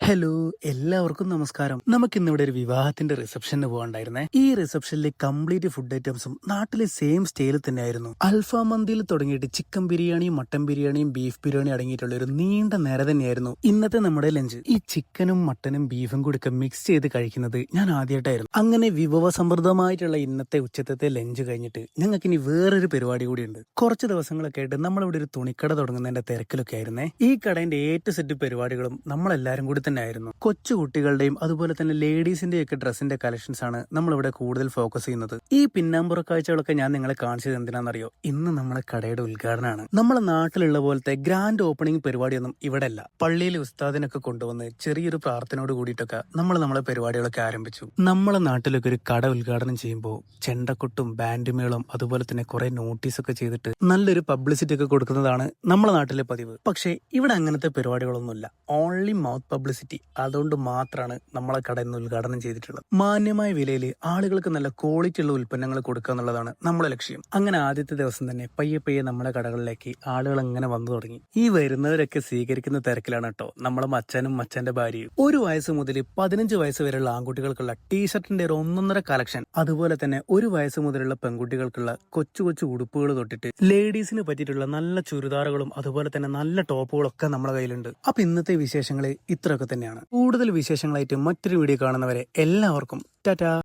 Hello, എല്ലാവർക്കും നമസ്കാരം. നമുക്കിന്ന് ഇവിടെ ഒരു വിവാഹത്തിന്റെ റിസപ്ഷന് പോകണ്ടായിരുന്നേ. ഈ റിസപ്ഷനിലെ കംപ്ലീറ്റ് ഫുഡ് ഐറ്റംസും നാട്ടിലെ സെയിം സ്റ്റൈലിൽ തന്നെയായിരുന്നു. അൽഫാം മന്തിയിൽ തുടങ്ങിയിട്ട് ചിക്കൻ ബിരിയാണിയും മട്ടൻ ബിരിയാണിയും ബീഫ് ബിരിയാണി അടങ്ങിയിട്ടുള്ള ഒരു നീണ്ട നേര തന്നെയായിരുന്നു ഇന്നത്തെ നമ്മുടെ ലഞ്ച്. ഈ ചിക്കനും മട്ടനും ബീഫും കൂടി ഒക്കെ മിക്സ് ചെയ്ത് കഴിക്കുന്നത് ഞാൻ ആദ്യമായിട്ടായിരുന്നു. അങ്ങനെ വിഭവസമൃദ്ധമായിട്ടുള്ള ഇന്നത്തെ ഉച്ചത്തെ ലഞ്ച് കഴിഞ്ഞിട്ട് ഞങ്ങൾക്ക് ഇനി വേറൊരു പരിപാടി കൂടിയുണ്ട്. കുറച്ച് ദിവസങ്ങളൊക്കെ ആയിട്ട് നമ്മളിവിടെ ഒരു തുണിക്കട തുടങ്ങുന്നതിന്റെ തിരക്കിലൊക്കെ ആയിരുന്നേ. ഈ കടയുടെ ഏറ്റവും സെറ്റ് പരിപാടികളും നമ്മളെല്ലാരും കൂടി ആയിരുന്നു. കൊച്ചു കുട്ടികളുടെയും അതുപോലെ തന്നെ ലേഡീസിന്റെയും ഒക്കെ ഡ്രസ്സിന്റെ കളക്ഷൻസ് ആണ് നമ്മളിവിടെ കൂടുതൽ ഫോക്കസ് ചെയ്യുന്നത്. ഈ പിന്നാമ്പുറ കാഴ്ചകളൊക്കെ ഞാൻ നിങ്ങളെ കാണിച്ചത് എന്തിനാണെന്നറിയോ? ഇന്ന് നമ്മളെ കടയുടെ ഉദ്ഘാടനമാണ്. നമ്മളെ നാട്ടിലുള്ള പോലത്തെ ഗ്രാൻഡ് ഓപ്പണിംഗ് പരിപാടിയൊന്നും ഇവിടെ അല്ല. പള്ളിയിലെ ഉസ്താദിനൊക്കെ കൊണ്ടുവന്ന് ചെറിയൊരു പ്രാർത്ഥനയോട് കൂടിയിട്ടൊക്കെ നമ്മളെ പരിപാടികളൊക്കെ ആരംഭിച്ചു. നമ്മളെ നാട്ടിലൊക്കെ ഒരു കട ഉദ്ഘാടനം ചെയ്യുമ്പോൾ ചെണ്ടക്കൊട്ടും ബാൻഡുമേളും അതുപോലെ തന്നെ കുറെ നോട്ടീസൊക്കെ ചെയ്തിട്ട് നല്ലൊരു പബ്ലിസിറ്റി ഒക്കെ കൊടുക്കുന്നതാണ് നമ്മളെ നാട്ടിലെ പതിവ്. പക്ഷേ ഇവിടെ അങ്ങനത്തെ പരിപാടികളൊന്നുമില്ല. Only mouth publicity. അതുകൊണ്ട് മാത്രമാണ് നമ്മളെ കട ഇന്ന് ഉദ്ഘാടനം ചെയ്തിട്ടുള്ളത്. മാന്യമായ വിലയിൽ ആളുകൾക്ക് നല്ല ക്വാളിറ്റി ഉള്ള ഉൽപ്പന്നങ്ങൾ കൊടുക്കുക എന്നുള്ളതാണ് നമ്മളെ ലക്ഷ്യം. അങ്ങനെ ആദ്യത്തെ ദിവസം തന്നെ പയ്യെ നമ്മുടെ കടകളിലേക്ക് ആളുകൾ അങ്ങനെ വന്നു തുടങ്ങി. ഈ വരുന്നവരൊക്കെ സ്വീകരിക്കുന്ന തിരക്കിലാണ് കേട്ടോ നമ്മളെ മച്ചാനും മച്ചാന്റെ ഭാര്യയും. 1 വയസ്സ് മുതൽ 15 വയസ്സ് വരെയുള്ള ആൺകുട്ടികൾക്കുള്ള ടീഷർട്ടിന്റെ ഒരു 1.5 കളക്ഷൻ, അതുപോലെ തന്നെ 1 വയസ്സ് മുതലുള്ള പെൺകുട്ടികൾക്കുള്ള കൊച്ചു ഉടുപ്പുകൾ തൊട്ടിട്ട് ലേഡീസിന് പറ്റിയിട്ടുള്ള നല്ല ചുരിദാറുകളും അതുപോലെ തന്നെ നല്ല ടോപ്പുകളൊക്കെ നമ്മുടെ കയ്യിലുണ്ട്. അപ്പൊ ഇന്നത്തെ വിശേഷങ്ങൾ ഇത്രയൊക്കെ തന്നെയാണ്. കൂടുതൽ വിശേഷങ്ങളായിട്ട് മറ്റൊരു വീഡിയോ കാണുന്നവരെ എല്ലാവർക്കും ടാറ്റാ.